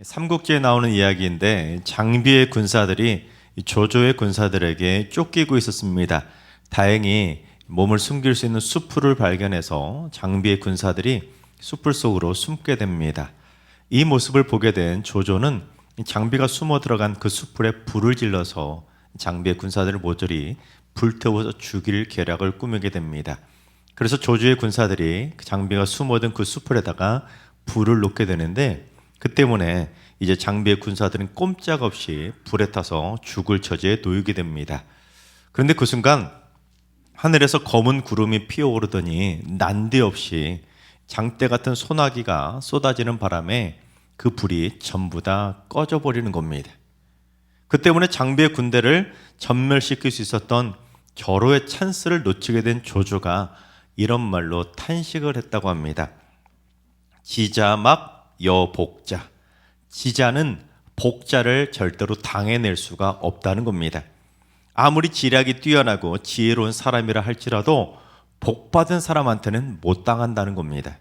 삼국지에 나오는 이야기인데 장비의 군사들이 조조의 군사들에게 쫓기고 있었습니다. 다행히 몸을 숨길 수 있는 수풀을 발견해서 장비의 군사들이 수풀 속으로 숨게 됩니다. 이 모습을 보게 된 조조는 장비가 숨어 들어간 그 수풀에 불을 질러서 장비의 군사들을 모조리 불태워서 죽일 계략을 꾸미게 됩니다. 그래서 조조의 군사들이 장비가 숨어든 그 수풀에다가 불을 놓게 되는데 그 때문에 이제 장비의 군사들은 꼼짝없이 불에 타서 죽을 처지에 놓이게 됩니다. 그런데 그 순간 하늘에서 검은 구름이 피어오르더니 난데없이 장대 같은 소나기가 쏟아지는 바람에 그 불이 전부 다 꺼져버리는 겁니다. 그 때문에 장비의 군대를 전멸시킬 수 있었던 절호의 찬스를 놓치게 된 조조가 이런 말로 탄식을 했다고 합니다. 지자막 여복자. 지자는 복자를 절대로 당해낼 수가 없다는 겁니다. 아무리 지략이 뛰어나고 지혜로운 사람이라 할지라도 복받은 사람한테는 못 당한다는 겁니다.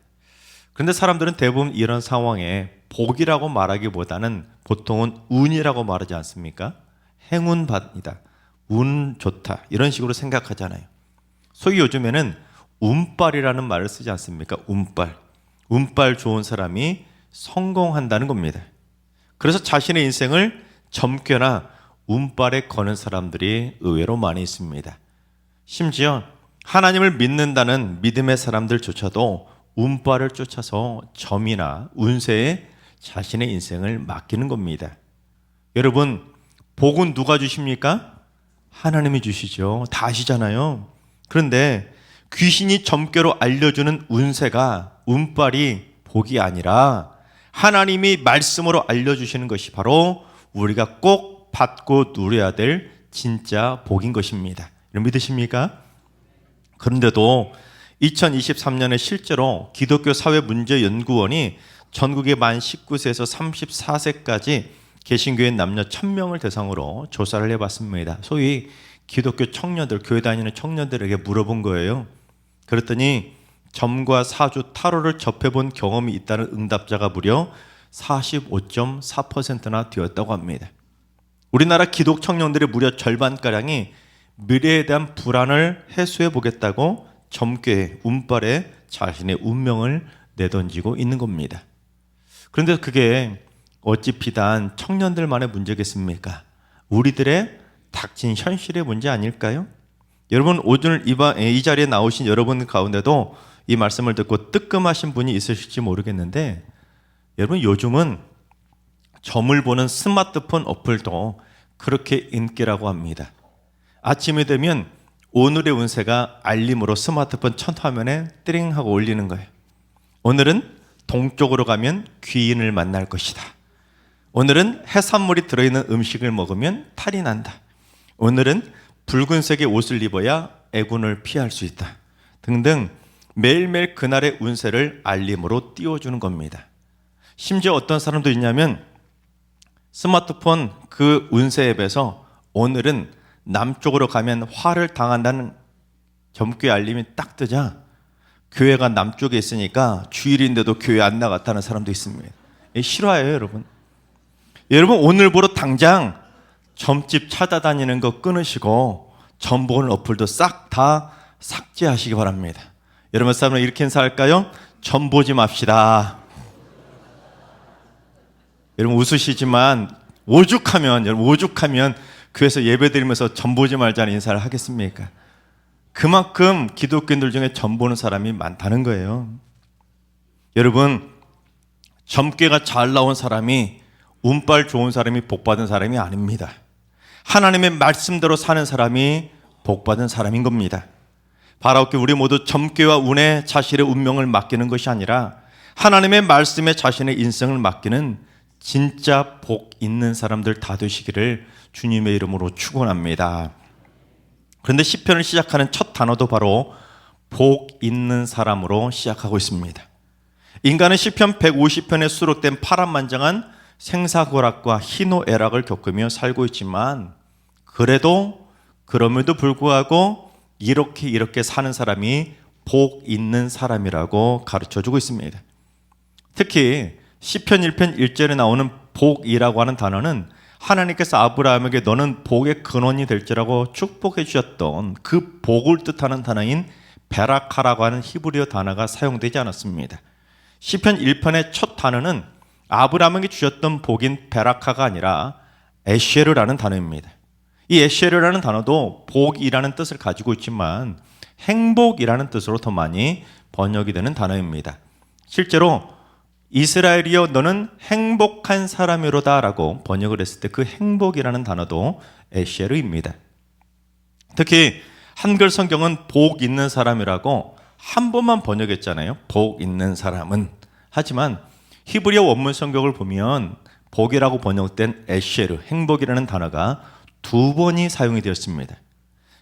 그런데 사람들은 대부분 이런 상황에 복이라고 말하기보다는 보통은 운이라고 말하지 않습니까? 행운받이다, 운 좋다 이런 식으로 생각하잖아요. 소위 요즘에는 운빨이라는 말을 쓰지 않습니까? 운빨 좋은 사람이 성공한다는 겁니다. 그래서 자신의 인생을 점괘나 운빨에 거는 사람들이 의외로 많이 있습니다. 심지어 하나님을 믿는다는 믿음의 사람들조차도 운빨을 쫓아서 점이나 운세에 자신의 인생을 맡기는 겁니다. 여러분, 복은 누가 주십니까? 하나님이 주시죠. 다 아시잖아요. 그런데 귀신이 점괘로 알려주는 운세가 운빨이 복이 아니라 하나님이 말씀으로 알려주시는 것이 바로 우리가 꼭 받고 누려야 될 진짜 복인 것입니다. 여러분 믿으십니까? 그런데도 2023년에 실제로 기독교 사회문제연구원이 전국의 만 19세에서 34세까지 개신교인 남녀 1000명을 대상으로 조사를 해봤습니다. 소위 기독교 청년들, 교회 다니는 청년들에게 물어본 거예요. 그랬더니 점과 사주, 타로를 접해본 경험이 있다는 응답자가 무려 45.4%나 되었다고 합니다. 우리나라 기독 청년들의 무려 절반가량이 미래에 대한 불안을 해소해 보겠다고 점괘, 운빨에 자신의 운명을 내던지고 있는 겁니다. 그런데 그게 어찌 비단 청년들만의 문제겠습니까? 우리들의 닥친 현실의 문제 아닐까요? 여러분 오늘 이 자리에 나오신 여러분 가운데도 이 말씀을 듣고 뜨끔하신 분이 있으실지 모르겠는데 여러분 요즘은 점을 보는 스마트폰 어플도 그렇게 인기라고 합니다. 아침이 되면 오늘의 운세가 알림으로 스마트폰 첫 화면에 띠링 하고 올리는 거예요. 오늘은 동쪽으로 가면 귀인을 만날 것이다. 오늘은 해산물이 들어있는 음식을 먹으면 탈이 난다. 오늘은 붉은색의 옷을 입어야 애군을 피할 수 있다. 등등 매일매일 그날의 운세를 알림으로 띄워주는 겁니다. 심지어 어떤 사람도 있냐면 스마트폰 그 운세 앱에서 오늘은 남쪽으로 가면 화를 당한다는 점괘 알림이 딱 뜨자 교회가 남쪽에 있으니까 주일인데도 교회 안 나갔다는 사람도 있습니다. 실화예요, 여러분. 여러분 오늘부로 당장 점집 찾아다니는 거 끊으시고 점 보는 어플도 싹 다 삭제하시기 바랍니다. 여러분 사람은 이렇게 인사할까요? 점 보지 맙시다. 여러분 웃으시지만 오죽하면 교회에서 예배드리면서 점 보지 말자는 인사를 하겠습니까? 그만큼 기독교인들 중에 점 보는 사람이 많다는 거예요. 여러분 점괘가 잘 나온 사람이 운빨 좋은 사람이 복받은 사람이 아닙니다. 하나님의 말씀대로 사는 사람이 복받은 사람인 겁니다. 바라옵게 우리 모두 점괘와 운에 자신의 운명을 맡기는 것이 아니라 하나님의 말씀에 자신의 인생을 맡기는 진짜 복 있는 사람들 다 되시기를 주님의 이름으로 축원합니다. 그런데 시편을 시작하는 첫 단어도 바로 복 있는 사람으로 시작하고 있습니다. 인간은 시편 150편에 수록된 파란만장한 생사고락과 희노애락을 겪으며 살고 있지만 그럼에도 불구하고 이렇게 사는 사람이 복 있는 사람이라고 가르쳐주고 있습니다. 특히 시편 1편 1절에 나오는 복이라고 하는 단어는 하나님께서 아브라함에게 너는 복의 근원이 될지라고 축복해 주셨던 그 복을 뜻하는 단어인 베라카라고 하는 히브리어 단어가 사용되지 않았습니다. 시편 1편의 첫 단어는 아브라함에게 주셨던 복인 베라카가 아니라 에쉐르라는 단어입니다. 이 에쉐르라는 단어도 복이라는 뜻을 가지고 있지만 행복이라는 뜻으로 더 많이 번역이 되는 단어입니다. 실제로 이스라엘이여 너는 행복한 사람이로다 라고 번역을 했을 때 그 행복이라는 단어도 에쉐르입니다. 특히 한글 성경은 복 있는 사람이라고 한 번만 번역했잖아요. 복 있는 사람은. 하지만 히브리어 원문 성경을 보면 복이라고 번역된 에쉐르, 행복이라는 단어가 두 번이 사용이 되었습니다.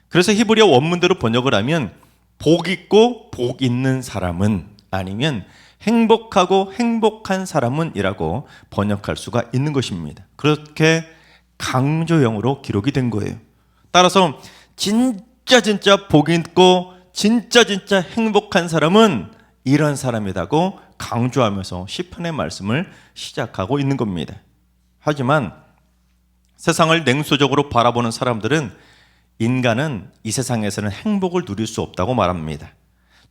그래서 히브리어 원문대로 번역을 하면 복 있고 복 있는 사람은 아니면 행복하고 행복한 사람은 이라고 번역할 수가 있는 것입니다. 그렇게 강조형으로 기록이 된 거예요. 따라서 진짜 복 있고 진짜 행복한 사람은 이런 사람이라고 강조하면서 시편의 말씀을 시작하고 있는 겁니다. 하지만 세상을 냉소적으로 바라보는 사람들은 인간은 이 세상에서는 행복을 누릴 수 없다고 말합니다.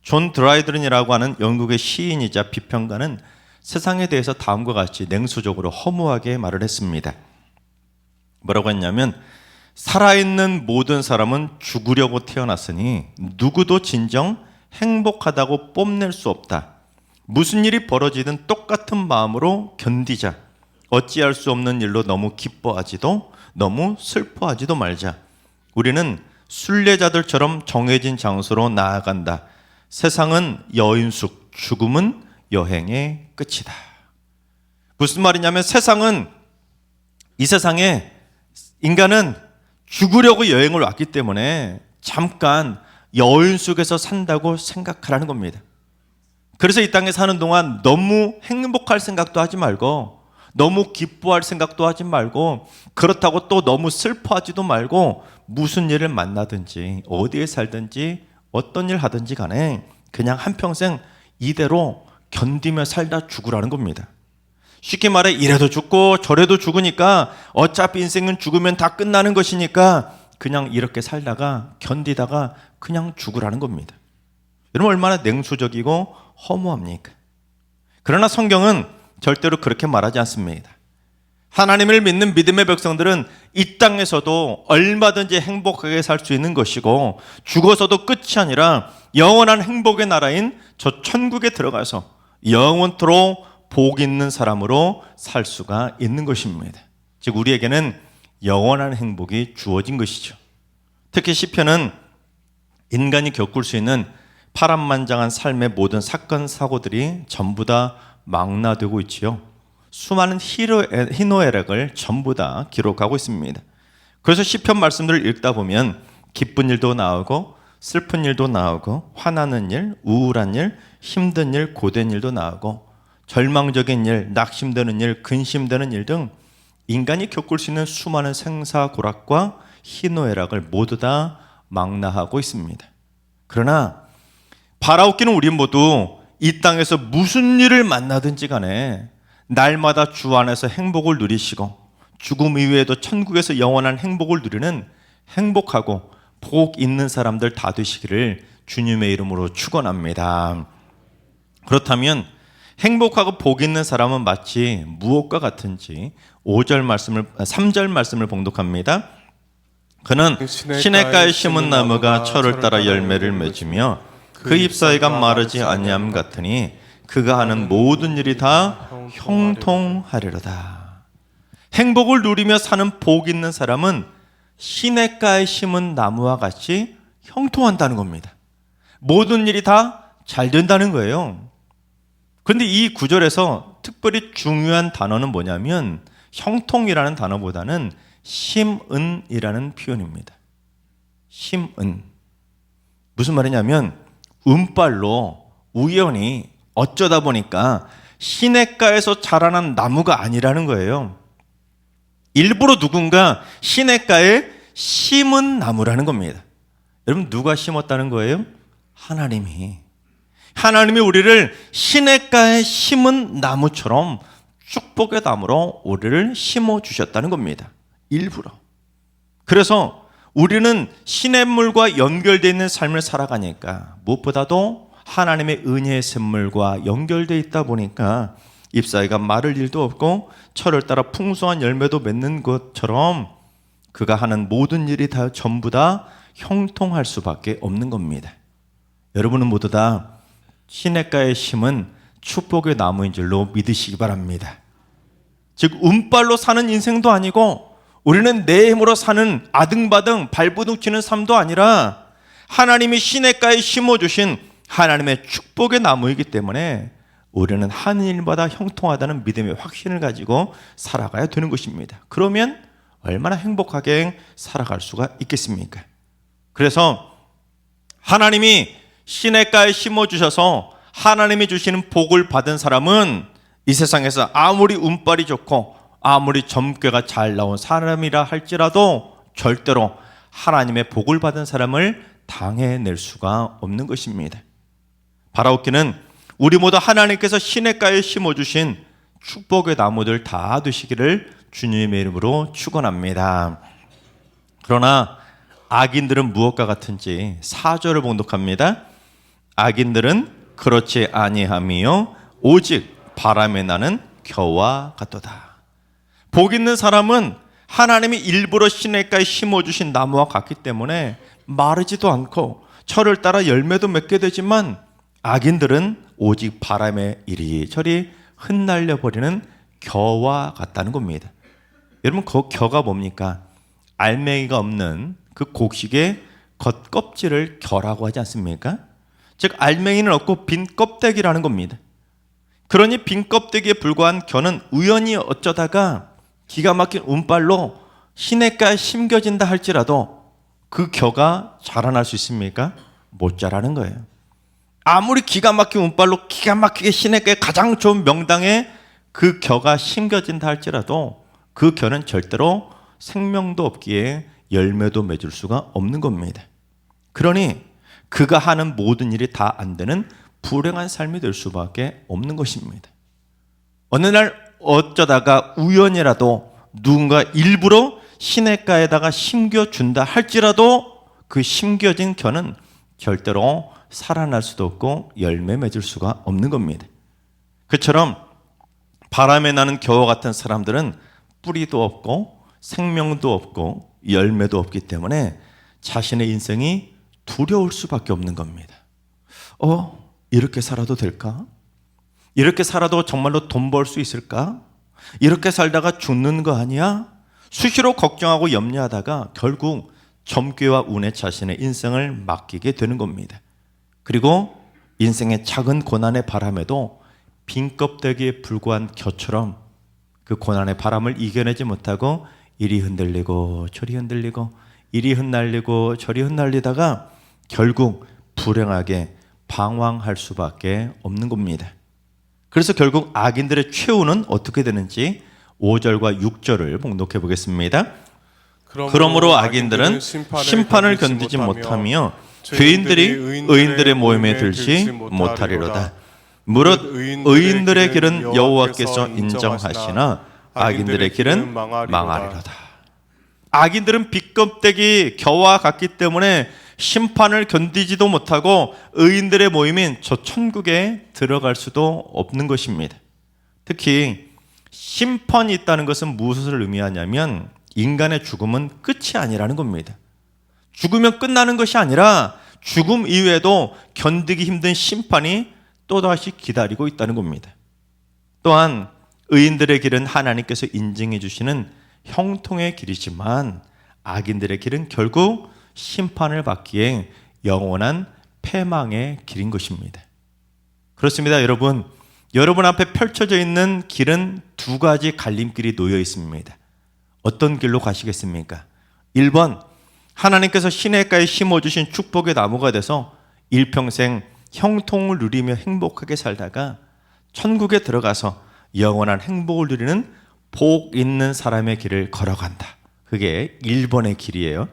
존 드라이든이라고 하는 영국의 시인이자 비평가는 세상에 대해서 다음과 같이 냉소적으로 허무하게 말을 했습니다. 뭐라고 했냐면 살아있는 모든 사람은 죽으려고 태어났으니 누구도 진정 행복하다고 뽐낼 수 없다. 무슨 일이 벌어지든 똑같은 마음으로 견디자. 어찌할 수 없는 일로 너무 기뻐하지도 너무 슬퍼하지도 말자. 우리는 순례자들처럼 정해진 장소로 나아간다. 세상은 여인숙, 죽음은 여행의 끝이다. 무슨 말이냐면 세상은 이 세상에 인간은 죽으려고 여행을 왔기 때문에 잠깐 여인숙에서 산다고 생각하라는 겁니다. 그래서 이 땅에 사는 동안 너무 행복할 생각도 하지 말고 너무 기뻐할 생각도 하지 말고 그렇다고 또 너무 슬퍼하지도 말고 무슨 일을 만나든지 어디에 살든지 어떤 일 하든지 간에 그냥 한평생 이대로 견디며 살다 죽으라는 겁니다. 쉽게 말해 이래도 죽고 저래도 죽으니까 어차피 인생은 죽으면 다 끝나는 것이니까 그냥 이렇게 살다가 견디다가 그냥 죽으라는 겁니다. 여러분 얼마나 냉소적이고 허무합니까? 그러나 성경은 절대로 그렇게 말하지 않습니다. 하나님을 믿는 믿음의 백성들은 이 땅에서도 얼마든지 행복하게 살 수 있는 것이고 죽어서도 끝이 아니라 영원한 행복의 나라인 저 천국에 들어가서 영원토록 복 있는 사람으로 살 수가 있는 것입니다. 즉 우리에게는 영원한 행복이 주어진 것이죠. 특히 시편은 인간이 겪을 수 있는 파란만장한 삶의 모든 사건 사고들이 전부 다 망라되고 있지요. 수많은 희노애락을 전부 다 기록하고 있습니다. 그래서 시편 말씀들을 읽다 보면 기쁜 일도 나오고 슬픈 일도 나오고 화나는 일, 우울한 일, 힘든 일, 고된 일도 나오고 절망적인 일, 낙심되는 일, 근심되는 일 등 인간이 겪을 수 있는 수많은 생사고락과 희노애락을 모두 다 망라하고 있습니다. 그러나 바라옵기는 우리 모두 이 땅에서 무슨 일을 만나든지 간에 날마다 주 안에서 행복을 누리시고 죽음 이후에도 천국에서 영원한 행복을 누리는 행복하고 복 있는 사람들 다 되시기를 주님의 이름으로 축원합니다. 그렇다면 행복하고 복 있는 사람은 마치 무엇과 같은지 3절 말씀을 봉독합니다. 그는 시냇가에 심은 나무가 철을 따라 열매를 맺으며 그 잎사이가 마르지 아니함 같으니 그가 하는 모든 일이 다 형통하리로다. 행복을 누리며 사는 복 있는 사람은 시냇가에 심은 나무와 같이 형통한다는 겁니다. 모든 일이 다 잘 된다는 거예요. 그런데 이 구절에서 특별히 중요한 단어는 뭐냐면 형통이라는 단어보다는 심은이라는 표현입니다. 심은. 무슨 말이냐면 운빨로 우연히 어쩌다 보니까 시냇가에서 자라난 나무가 아니라는 거예요. 일부러 누군가 시냇가에 심은 나무라는 겁니다. 여러분 누가 심었다는 거예요? 하나님이 우리를 시냇가에 심은 나무처럼 축복의 나무로 우리를 심어 주셨다는 겁니다. 일부러. 그래서 우리는 시냇물과 연결되어 있는 삶을 살아가니까 무엇보다도 하나님의 은혜의 샘물과 연결되어 있다 보니까 잎사귀가 마를 일도 없고 철을 따라 풍성한 열매도 맺는 것처럼 그가 하는 모든 일이 다 전부 다 형통할 수밖에 없는 겁니다. 여러분은 모두 다 시냇가에 심은 축복의 나무인 줄로 믿으시기 바랍니다. 즉 운빨로 사는 인생도 아니고 우리는 내 힘으로 사는 아등바등 발버둥치는 삶도 아니라 하나님이 시냇가에 심어주신 하나님의 축복의 나무이기 때문에 우리는 하는 일마다 형통하다는 믿음의 확신을 가지고 살아가야 되는 것입니다. 그러면 얼마나 행복하게 살아갈 수가 있겠습니까? 그래서 하나님이 시냇가에 심어주셔서 하나님이 주시는 복을 받은 사람은 이 세상에서 아무리 운빨이 좋고 아무리 점괘가 잘 나온 사람이라 할지라도 절대로 하나님의 복을 받은 사람을 당해낼 수가 없는 것입니다. 바라옵기는 우리 모두 하나님께서 시냇가에 심어주신 축복의 나무들 다 되시기를 주님의 이름으로 축원합니다. 그러나 악인들은 무엇과 같은지 4절을 봉독합니다. 악인들은 그렇지 아니하며 오직 바람에 나는 겨와 같도다. 복 있는 사람은 하나님이 일부러 시냇가에 심어주신 나무와 같기 때문에 마르지도 않고 철을 따라 열매도 맺게 되지만 악인들은 오직 바람에 이리저리 흩날려 버리는 겨와 같다는 겁니다. 여러분 그 겨가 뭡니까? 알맹이가 없는 그 곡식의 겉껍질을 겨라고 하지 않습니까? 즉 알맹이는 없고 빈 껍데기라는 겁니다. 그러니 빈 껍데기에 불과한 겨는 우연히 어쩌다가 기가 막힌 운빨로 시냇가에 심겨진다 할지라도 그 겨가 자라날 수 있습니까? 못 자라는 거예요. 아무리 기가 막힌 운빨로 기가 막히게 시냇가에 가장 좋은 명당에 그 겨가 심겨진다 할지라도 그 겨는 절대로 생명도 없기에 열매도 맺을 수가 없는 겁니다. 그러니 그가 하는 모든 일이 다 안 되는 불행한 삶이 될 수밖에 없는 것입니다. 어느 날 어쩌다가 우연이라도 누군가 일부러 시냇가에다가 심겨준다 할지라도 그 심겨진 겨는 절대로 살아날 수도 없고 열매 맺을 수가 없는 겁니다. 그처럼 바람에 나는 겨와 같은 사람들은 뿌리도 없고 생명도 없고 열매도 없기 때문에 자신의 인생이 두려울 수밖에 없는 겁니다. 이렇게 살아도 될까? 이렇게 살아도 정말로 돈 벌 수 있을까? 이렇게 살다가 죽는 거 아니야? 수시로 걱정하고 염려하다가 결국 점괘와 운에 자신의 인생을 맡기게 되는 겁니다. 그리고 인생의 작은 고난의 바람에도 빈 껍데기에 불과한 겨처럼 그 고난의 바람을 이겨내지 못하고 이리 흔들리고 저리 흔들리고 이리 흩날리고 저리 흩날리다가 결국 불행하게 방황할 수밖에 없는 겁니다. 그래서 결국 악인들의 최후는 어떻게 되는지 5절과 6절을 봉독해 보겠습니다. 그러므로 악인들은 심판을 견디지 못하며 죄인들이 의인들의 모임에 들지 못하리로다. 무릇 의인들의 길은 여호와께서 인정하시나 악인들의 길은 망하리로다. 악인들은 빗껍데기 겨와 같기 때문에 심판을 견디지도 못하고 의인들의 모임인 저 천국에 들어갈 수도 없는 것입니다. 특히 심판이 있다는 것은 무엇을 의미하냐면 인간의 죽음은 끝이 아니라는 겁니다. 죽으면 끝나는 것이 아니라 죽음 이후에도 견디기 힘든 심판이 또다시 기다리고 있다는 겁니다. 또한 의인들의 길은 하나님께서 인증해 주시는 형통의 길이지만 악인들의 길은 결국 심판을 받기에 영원한 패망의 길인 것입니다. 그렇습니다, 여러분. 여러분 앞에 펼쳐져 있는 길은 두 가지 갈림길이 놓여 있습니다. 어떤 길로 가시겠습니까? 1번, 하나님께서 시냇가에 심어주신 축복의 나무가 돼서 일평생 형통을 누리며 행복하게 살다가 천국에 들어가서 영원한 행복을 누리는 복 있는 사람의 길을 걸어간다. 그게 1번의 길이에요.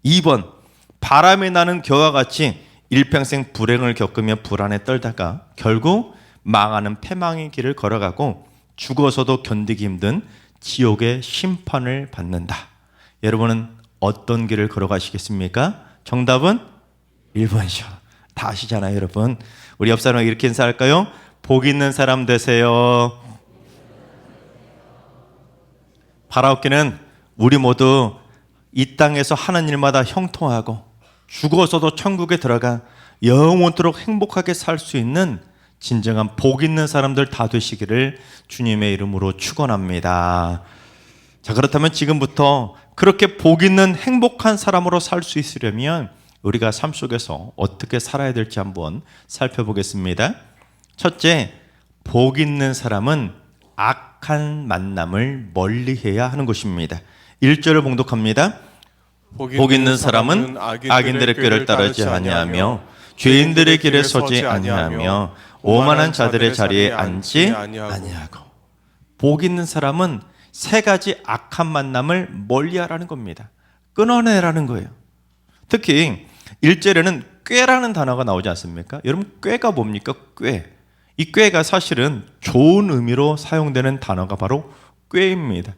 2번, 바람에 나는 겨와 같이 일평생 불행을 겪으며 불안에 떨다가 결국 망하는 패망의 길을 걸어가고 죽어서도 견디기 힘든 지옥의 심판을 받는다. 여러분은 어떤 길을 걸어가시겠습니까? 정답은 1번이죠. 다 아시잖아요, 여러분. 우리 옆 사람에게 이렇게 인사할까요? 복 있는 사람 되세요. 바라옵기는 우리 모두 이 땅에서 하는 일마다 형통하고 죽어서도 천국에 들어가 영원토록 행복하게 살 수 있는 진정한 복 있는 사람들 다 되시기를 주님의 이름으로 축원합니다. 자, 그렇다면 지금부터 그렇게 복 있는 행복한 사람으로 살 수 있으려면 우리가 삶 속에서 어떻게 살아야 될지 한번 살펴보겠습니다. 첫째, 복 있는 사람은 악한 만남을 멀리해야 하는 것입니다. 1절을 봉독합니다. 복 있는 사람은 악인들의 꾀를 따르지 아니하며 죄인들의 길에 서지 아니하며 오만한 자들의 자리에 앉지 아니하고. 복 있는 사람은 세 가지 악한 만남을 멀리하라는 겁니다. 끊어내라는 거예요. 특히 1절에는 꾀라는 단어가 나오지 않습니까? 여러분, 꾀가 뭡니까? 꾀. 이 꾀가 사실은 좋은 의미로 사용되는 단어가 바로 꾀입니다.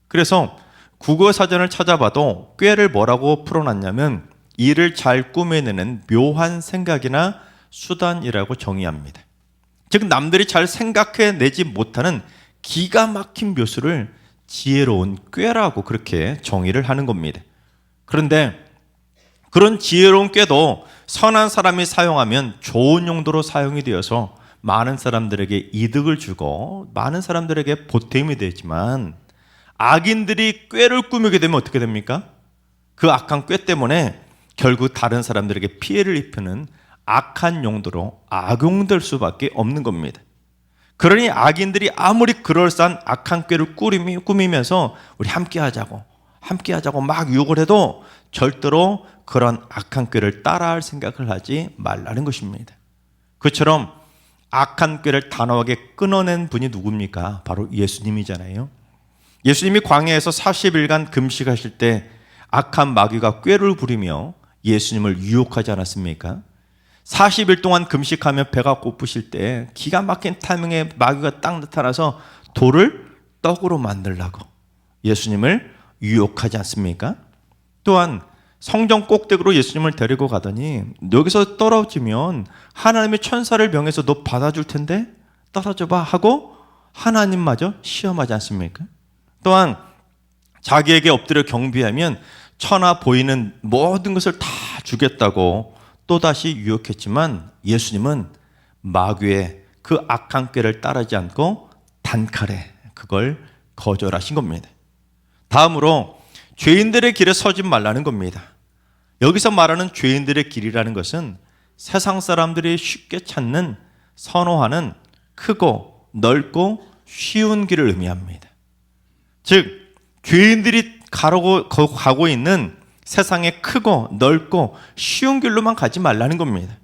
그래서 국어 사전을 찾아봐도 꾀를 뭐라고 풀어놨냐면 이를 잘 꾸며내는 묘한 생각이나 수단이라고 정의합니다. 즉, 남들이 잘 생각해내지 못하는 기가 막힌 묘수를 지혜로운 꾀라고 그렇게 정의를 하는 겁니다. 그런데 그런 지혜로운 꾀도 선한 사람이 사용하면 좋은 용도로 사용이 되어서 많은 사람들에게 이득을 주고 많은 사람들에게 보탬이 되지만, 악인들이 꾀를 꾸미게 되면 어떻게 됩니까? 그 악한 꾀 때문에 결국 다른 사람들에게 피해를 입히는 악한 용도로 악용될 수밖에 없는 겁니다. 그러니 악인들이 아무리 그럴싸한 악한 꾀를 꾸미면서 우리 함께 하자고 막 유혹을 해도 절대로 그런 악한 꾀를 따라할 생각을 하지 말라는 것입니다. 그처럼 악한 꾀를 단호하게 끊어낸 분이 누굽니까? 바로 예수님이잖아요. 예수님이 광야에서 40일간 금식하실 때 악한 마귀가 꾀를 부리며 예수님을 유혹하지 않았습니까? 40일 동안 금식하며 배가 고프실 때 기가 막힌 타이밍에 마귀가 딱 나타나서 돌을 떡으로 만들라고 예수님을 유혹하지 않습니까? 또한 성전 꼭대기로 예수님을 데리고 가더니 여기서 떨어지면 하나님의 천사를 명해서 너 받아줄 텐데 떨어져봐 하고 하나님마저 시험하지 않습니까? 또한 자기에게 엎드려 경배하면 천하 보이는 모든 것을 다 주겠다고 또다시 유혹했지만 예수님은 마귀의 그 악한 꾀를 따르지 않고 단칼에 그걸 거절하신 겁니다. 다음으로 죄인들의 길에 서지 말라는 겁니다. 여기서 말하는 죄인들의 길이라는 것은 세상 사람들이 쉽게 찾는, 선호하는 크고 넓고 쉬운 길을 의미합니다. 즉, 죄인들이 가고 있는 세상에 크고 넓고 쉬운 길로만 가지 말라는 겁니다.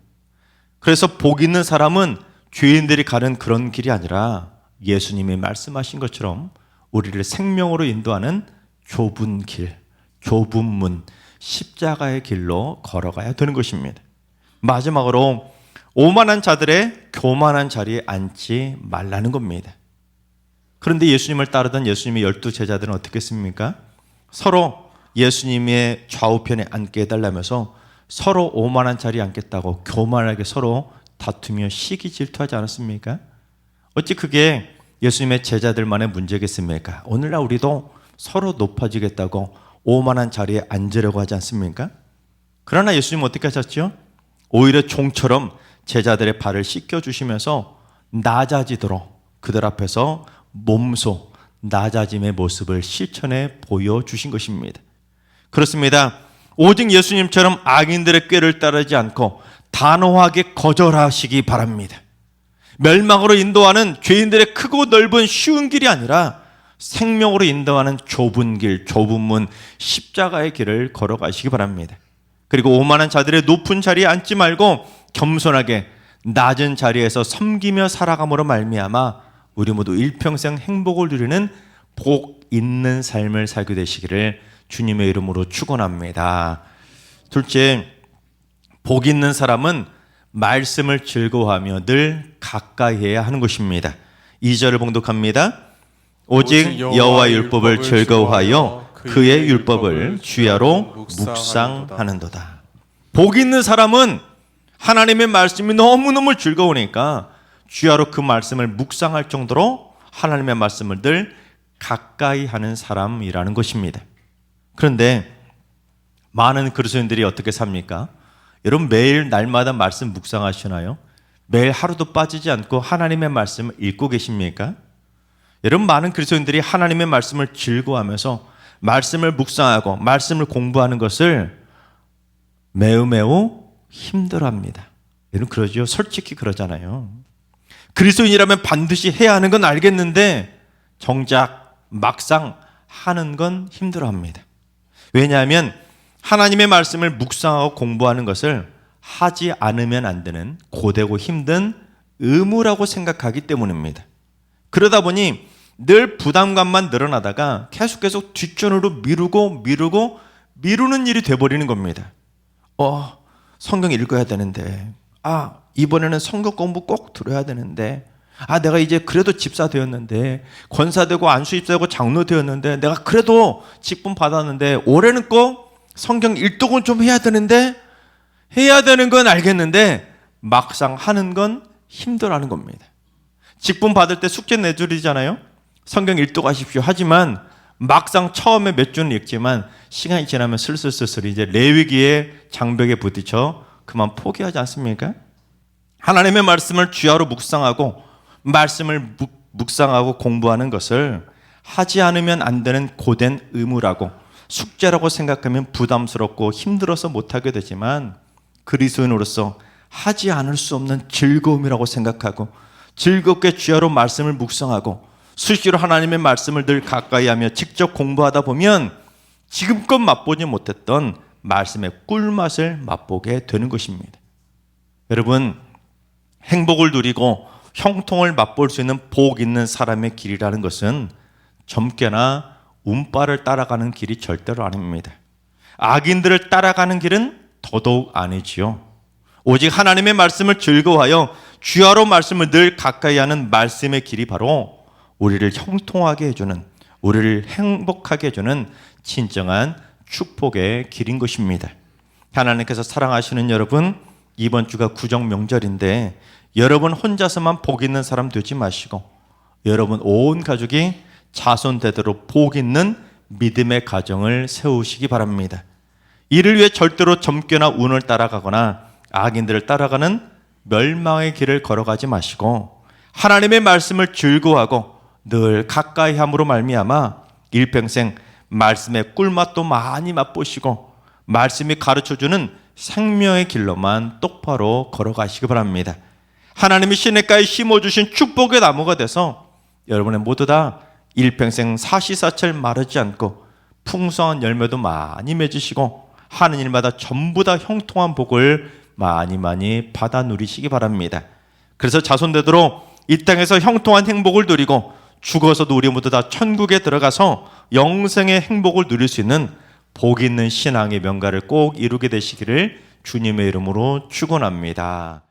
그래서 복 있는 사람은 죄인들이 가는 그런 길이 아니라 예수님이 말씀하신 것처럼 우리를 생명으로 인도하는 좁은 길, 좁은 문, 십자가의 길로 걸어가야 되는 것입니다. 마지막으로 오만한 자들의 교만한 자리에 앉지 말라는 겁니다. 그런데 예수님을 따르던 예수님의 12제자들은 어떻게 했습니까? 서로 예수님의 좌우편에 앉게 해달라면서 서로 오만한 자리에 앉겠다고 교만하게 서로 다투며 시기 질투하지 않았습니까? 어찌 그게 예수님의 제자들만의 문제겠습니까? 오늘날 우리도 서로 높아지겠다고 오만한 자리에 앉으려고 하지 않습니까? 그러나 예수님은 어떻게 하셨죠? 오히려 종처럼 제자들의 발을 씻겨주시면서 낮아지도록 그들 앞에서 몸소 낮아짐의 모습을 실천해 보여주신 것입니다. 그렇습니다. 오직 예수님처럼 악인들의 꾀를 따르지 않고 단호하게 거절하시기 바랍니다. 멸망으로 인도하는 죄인들의 크고 넓은 쉬운 길이 아니라 생명으로 인도하는 좁은 길, 좁은 문, 십자가의 길을 걸어가시기 바랍니다. 그리고 오만한 자들의 높은 자리에 앉지 말고 겸손하게 낮은 자리에서 섬기며 살아감으로 말미암아 우리 모두 일평생 행복을 누리는 복 있는 삶을 살게 되시기를 주님의 이름으로 축원합니다. 둘째, 복 있는 사람은 말씀을 즐거워하며 늘 가까이 해야 하는 것입니다. 2절을 봉독합니다. 오직 여호와의 율법을 즐거워하여 그의 율법을 주야로 묵상하는도다. 복 있는 사람은 하나님의 말씀이 너무너무 즐거우니까 주야로 그 말씀을 묵상할 정도로 하나님의 말씀을 늘 가까이 하는 사람이라는 것입니다. 그런데 많은 그리스도인들이 어떻게 삽니까? 여러분 매일 날마다 말씀 묵상하시나요? 매일 하루도 빠지지 않고 하나님의 말씀을 읽고 계십니까? 여러분 많은 그리스도인들이 하나님의 말씀을 즐거워하면서 말씀을 묵상하고 말씀을 공부하는 것을 매우 힘들어합니다. 여러분 그러죠? 솔직히 그러잖아요. 그리스도인이라면 반드시 해야 하는 건 알겠는데 정작 막상 하는 건 힘들어합니다. 왜냐하면 하나님의 말씀을 묵상하고 공부하는 것을 하지 않으면 안 되는 고되고 힘든 의무라고 생각하기 때문입니다. 그러다 보니 늘 부담감만 늘어나다가 계속 뒷전으로 미루는 일이 돼버리는 겁니다. 성경 읽어야 되는데, 이번에는 성경 공부 꼭 들어야 되는데, 내가 이제 그래도 집사 되었는데, 권사되고 안수집사되고 장로 되었는데, 내가 그래도 직분 받았는데, 올해는 꼭 성경 일독은 좀 해야 되는데, 해야 되는 건 알겠는데 막상 하는 건 힘들어하는 겁니다. 직분 받을 때 숙제 내드리잖아요. 성경 일독하십시오. 하지만 막상 처음에 몇 주는 읽지만 시간이 지나면 슬슬 이제 레위기의 장벽에 부딪혀 그만 포기하지 않습니까? 하나님의 말씀을 주야로 묵상하고 말씀을 묵상하고 공부하는 것을 하지 않으면 안 되는 고된 의무라고 숙제라고 생각하면 부담스럽고 힘들어서 못하게 되지만 그리스도인으로서 하지 않을 수 없는 즐거움이라고 생각하고 즐겁게 주야로 말씀을 묵상하고 수시로 하나님의 말씀을 늘 가까이 하며 직접 공부하다 보면 지금껏 맛보지 못했던 말씀의 꿀맛을 맛보게 되는 것입니다. 여러분 행복을 누리고 형통을 맛볼 수 있는 복 있는 사람의 길이라는 것은 젊게나 운빨을 따라가는 길이 절대로 아닙니다. 악인들을 따라가는 길은 더더욱 아니지요. 오직 하나님의 말씀을 즐거워하여 주야로 말씀을 늘 가까이 하는 말씀의 길이 바로 우리를 형통하게 해주는, 우리를 행복하게 해주는 진정한 축복의 길인 것입니다. 하나님께서 사랑하시는 여러분, 이번 주가 구정 명절인데 여러분 혼자서만 복 있는 사람 되지 마시고 여러분 온 가족이 자손대대로 복 있는 믿음의 가정을 세우시기 바랍니다. 이를 위해 절대로 점괘나 운을 따라가거나 악인들을 따라가는 멸망의 길을 걸어가지 마시고 하나님의 말씀을 즐거워하고 늘 가까이 함으로 말미암아 일평생 말씀의 꿀맛도 많이 맛보시고 말씀이 가르쳐주는 생명의 길로만 똑바로 걸어가시기 바랍니다. 하나님이 시냇가에 심어주신 축복의 나무가 돼서 여러분의 모두 다 일평생 사시사철 마르지 않고 풍성한 열매도 많이 맺으시고 하는 일마다 전부 다 형통한 복을 많이 받아 누리시기 바랍니다. 그래서 자손되도록 이 땅에서 형통한 행복을 누리고 죽어서도 우리 모두 다 천국에 들어가서 영생의 행복을 누릴 수 있는 복 있는 신앙의 명가를 꼭 이루게 되시기를 주님의 이름으로 축원합니다.